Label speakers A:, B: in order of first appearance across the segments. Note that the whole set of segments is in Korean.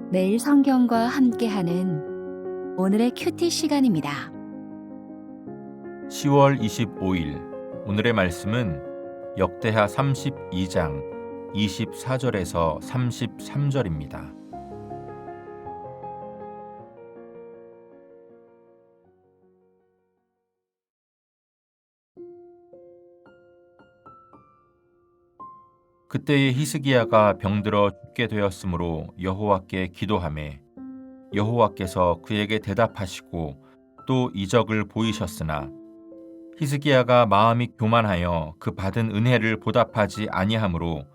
A: 매일 성경과 함께하는 오늘의 큐티 시간입니다.
B: 10월 25일 오늘의 말씀은 역대하 32장 24절에서 33절입니다. 그때에 히스기야가 병들어 죽게 되었으므로 여호와께 기도하매 여호와께서 그에게 대답하시고 또 이적을 보이셨으나 히스기야가 마음이 교만하여 그 받은 은혜를 보답하지 아니하므로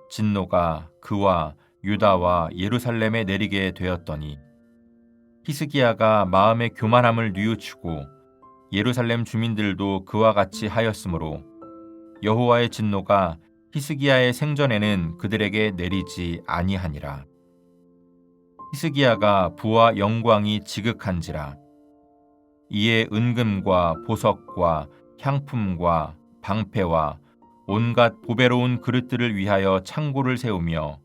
B: 진노가 그와 유다와 예루살렘에 내리게 되었더니 히스기야가 마음의 교만함을 뉘우치고 예루살렘 주민들도 그와 같이 하였으므로 여호와의 진노가 히스기야의 생전에는 그들에게 내리지 아니하니라. 히스기야가 부와 영광이 지극한지라. 이에 은금과 보석과 향품과 방패와 온갖 보배로운 그릇들을 위하여 창고를 세우며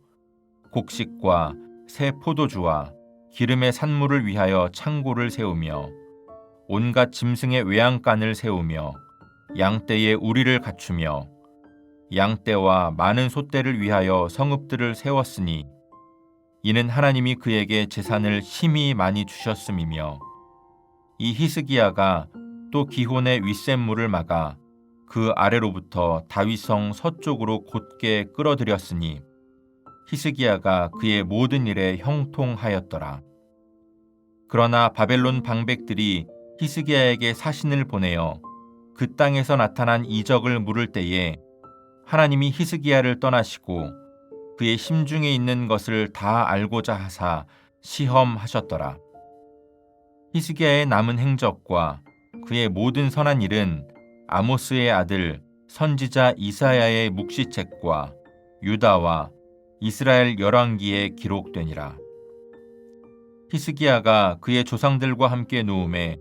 B: 곡식과 새 포도주와 기름의 산물을 위하여 창고를 세우며 온갖 짐승의 외양간을 세우며 양떼의 우리를 갖추며 양떼와 많은 소떼를 위하여 성읍들을 세웠으니 이는 하나님이 그에게 재산을 힘이 많이 주셨음이며 이 히스기야가 또 기혼의 윗샘물을 막아 그 아래로부터 다윗성 서쪽으로 곧게 끌어들였으니 히스기야가 그의 모든 일에 형통하였더라. 그러나 바벨론 방백들이 히스기야에게 사신을 보내어 그 땅에서 나타난 이적을 물을 때에 하나님이 히스기야를 떠나시고 그의 심중에 있는 것을 다 알고자 하사 시험하셨더라. 히스기야의 남은 행적과 그의 모든 선한 일은 아모스의 아들 선지자 이사야의 묵시책과 유다와 이스라엘 열왕기에 기록되니라. 히스기야가 그의 조상들과 함께 누움에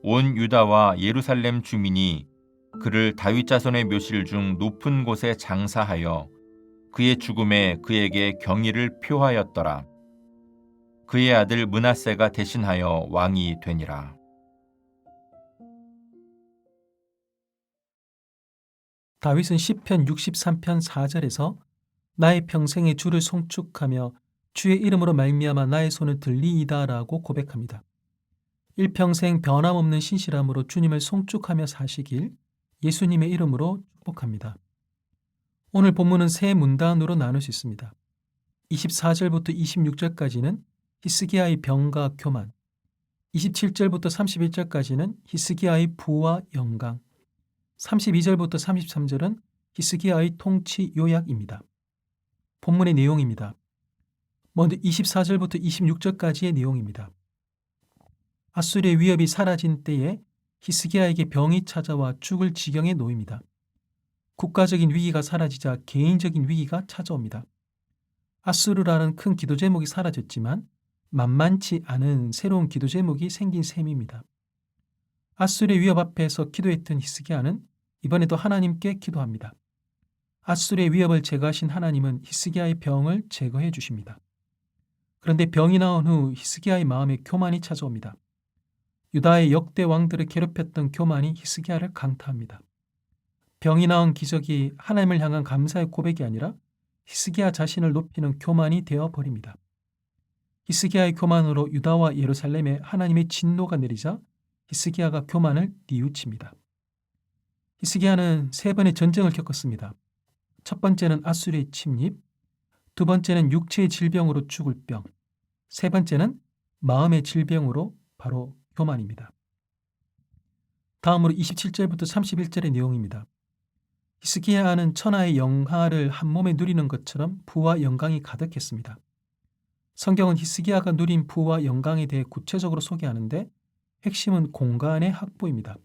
B: 온 유다와 예루살렘 주민이 그를 다윗 자손의 묘실 중 높은 곳에 장사하여 그의 죽음에 그에게 경의를 표하였더라. 그의 아들 므낫세가 대신하여 왕이 되니라.
C: 다윗은 시편 63편 4절에서 나의 평생에 주를 송축하며 주의 이름으로 말미암아 나의 손을 들리이다라고 고백합니다. 일평생 변함없는 신실함으로 주님을 송축하며 사시길 예수님의 이름으로 축복합니다. 오늘 본문은 세 문단으로 나눌 수 있습니다. 24절부터 26절까지는 히스기야의 병과 교만, 27절부터 31절까지는 히스기야의 부와 영광, 32절부터 33절은 히스기야의 통치 요약입니다. 본문의 내용입니다. 먼저 24절부터 26절까지의 내용입니다. 아수르의 위협이 사라진 때에 히스기야에게 병이 찾아와 죽을 지경에 놓입니다. 국가적인 위기가 사라지자 개인적인 위기가 찾아옵니다. 아수르라는 큰 기도 제목이 사라졌지만 만만치 않은 새로운 기도 제목이 생긴 셈입니다. 아수르의 위협 앞에서 기도했던 히스기야는 이번에도 하나님께 기도합니다. 아수르의 위협을 제거하신 하나님은 히스기야의 병을 제거해 주십니다. 그런데 병이 나온 후 히스기야의 마음에 교만이 찾아옵니다. 유다의 역대 왕들을 괴롭혔던 교만이 히스기야를 강타합니다. 병이 나온 기적이 하나님을 향한 감사의 고백이 아니라 히스기야 자신을 높이는 교만이 되어버립니다. 히스기야의 교만으로 유다와 예루살렘에 하나님의 진노가 내리자 히스기야가 교만을 뉘우칩니다. 히스기야는 세 번의 전쟁을 겪었습니다. 첫 번째는 아수르의 침입, 두 번째는 육체의 질병으로 죽을 병, 세 번째는 마음의 질병으로 바로 교만입니다. 다음으로 27절부터 31절의 내용입니다. 히스기야는 천하의 영화를 한 몸에 누리는 것처럼 부와 영광이 가득했습니다. 성경은 히스기야가 누린 부와 영광에 대해 구체적으로 소개하는데 핵심은 공간의 확보입니다.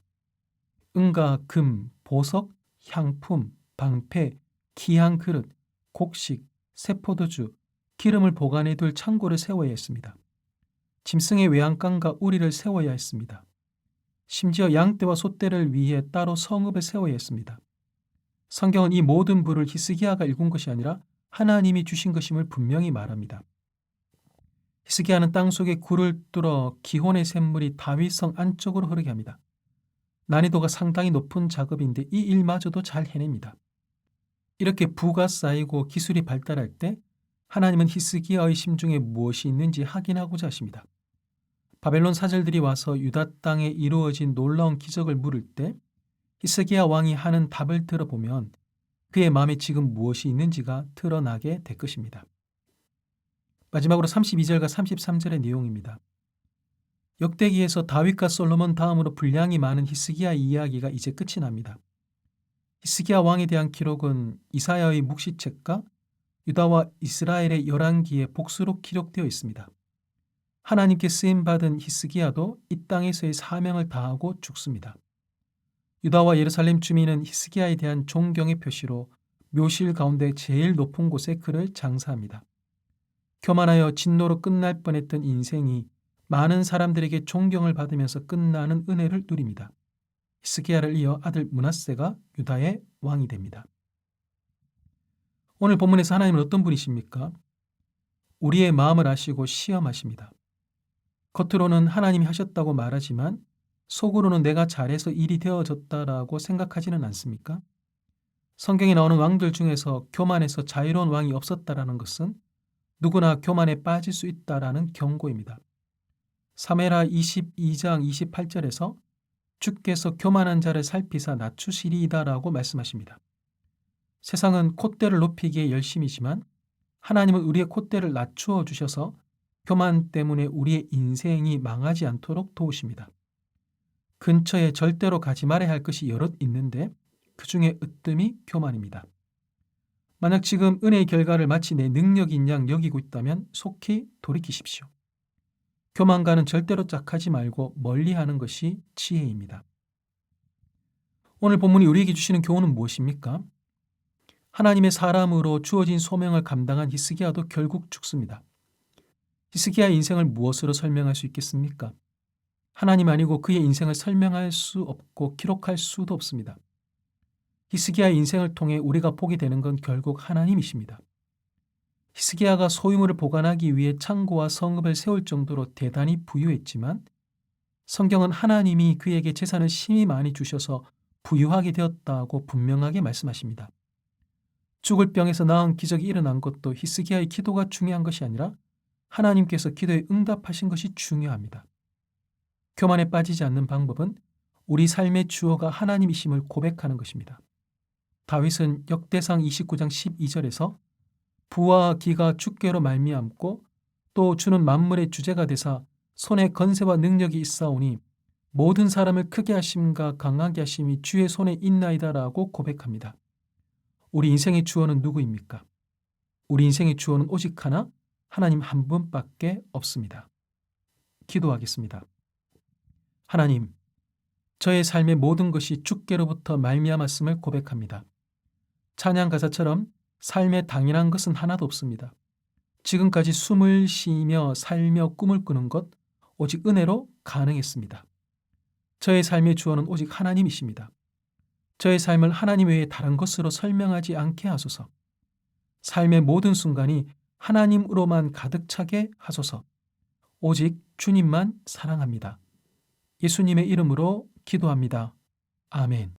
C: 은과 금, 보석, 향품, 방패, 귀한 그릇, 곡식, 새포도주, 기름을 보관해둘 창고를 세워야 했습니다. 짐승의 외양간과 우리를 세워야 했습니다. 심지어 양떼와 소떼를 위해 따로 성읍을 세워야 했습니다. 성경은 이 모든 부를 히스기야가 일군 것이 아니라 하나님이 주신 것임을 분명히 말합니다. 히스기야는 땅속에 굴을 뚫어 기혼의 샘물이 다윗성 안쪽으로 흐르게 합니다. 난이도가 상당히 높은 작업인데 이 일마저도 잘 해냅니다. 이렇게 부가 쌓이고 기술이 발달할 때 하나님은 히스기야의 심중에 무엇이 있는지 확인하고자 하십니다. 바벨론 사절들이 와서 유다 땅에 이루어진 놀라운 기적을 물을 때 히스기야 왕이 하는 답을 들어보면 그의 마음에 지금 무엇이 있는지가 드러나게 될 것입니다. 마지막으로 32절과 33절의 내용입니다. 역대기에서 다윗과 솔로몬 다음으로 분량이 많은 히스기야 이야기가 이제 끝이 납니다. 히스기야 왕에 대한 기록은 이사야의 묵시책과 유다와 이스라엘의 열왕기에 복수로 기록되어 있습니다. 하나님께 쓰임받은 히스기야도 이 땅에서의 사명을 다하고 죽습니다. 유다와 예루살렘 주민은 히스기야에 대한 존경의 표시로 묘실 가운데 제일 높은 곳에 그를 장사합니다. 교만하여 진노로 끝날 뻔했던 인생이 많은 사람들에게 존경을 받으면서 끝나는 은혜를 누립니다. 히스기야를 이어 아들 므낫세가 유다의 왕이 됩니다. 오늘 본문에서 하나님은 어떤 분이십니까? 우리의 마음을 아시고 시험하십니다. 겉으로는 하나님이 하셨다고 말하지만 속으로는 내가 잘해서 일이 되어졌다라고 생각하지는 않습니까? 성경에 나오는 왕들 중에서 교만해서 자유로운 왕이 없었다라는 것은 누구나 교만에 빠질 수 있다라는 경고입니다. 사무엘하 22장 28절에서 주께서 교만한 자를 살피사 낮추시리이다라고 말씀하십니다. 세상은 콧대를 높이기에 열심이지만 하나님은 우리의 콧대를 낮추어 주셔서 교만 때문에 우리의 인생이 망하지 않도록 도우십니다. 근처에 절대로 가지 말아야 할 것이 여럿 있는데 그 중에 으뜸이 교만입니다. 만약 지금 은혜의 결과를 마치 내 능력인 양 여기고 있다면 속히 돌이키십시오. 교만과는 절대로 짝하지 말고 멀리하는 것이 지혜입니다. 오늘 본문이 우리에게 주시는 교훈은 무엇입니까? 하나님의 사람으로 주어진 소명을 감당한 히스기야도 결국 죽습니다. 히스기야의 인생을 무엇으로 설명할 수 있겠습니까? 하나님 아니고 그의 인생을 설명할 수 없고 기록할 수도 없습니다. 히스기야의 인생을 통해 우리가 보게 되는 건 결국 하나님이십니다. 히스기야가 소유물을 보관하기 위해 창고와 성읍을 세울 정도로 대단히 부유했지만 성경은 하나님이 그에게 재산을 심히 많이 주셔서 부유하게 되었다고 분명하게 말씀하십니다. 죽을 병에서 나은 기적이 일어난 것도 히스기야의 기도가 중요한 것이 아니라 하나님께서 기도에 응답하신 것이 중요합니다. 교만에 빠지지 않는 방법은 우리 삶의 주어가 하나님이심을 고백하는 것입니다. 다윗은 역대상 29장 12절에서 부와 기가 주께로 말미암고 또 주는 만물의 주제가 되사 손에 건세와 능력이 있사오니 모든 사람을 크게 하심과 강하게 하심이 주의 손에 있나이다라고 고백합니다. 우리 인생의 주어는 누구입니까? 우리 인생의 주어는 오직 하나, 하나님 한 분밖에 없습니다. 기도하겠습니다. 하나님, 저의 삶의 모든 것이 주께로부터 말미암았음을 고백합니다. 찬양 가사처럼 삶에 당연한 것은 하나도 없습니다. 지금까지 숨을 쉬며 살며 꿈을 꾸는 것 오직 은혜로 가능했습니다. 저의 삶의 주어는 오직 하나님이십니다. 저의 삶을 하나님 외에 다른 것으로 설명하지 않게 하소서. 삶의 모든 순간이 하나님으로만 가득 차게 하소서. 오직 주님만 사랑합니다. 예수님의 이름으로 기도합니다. 아멘.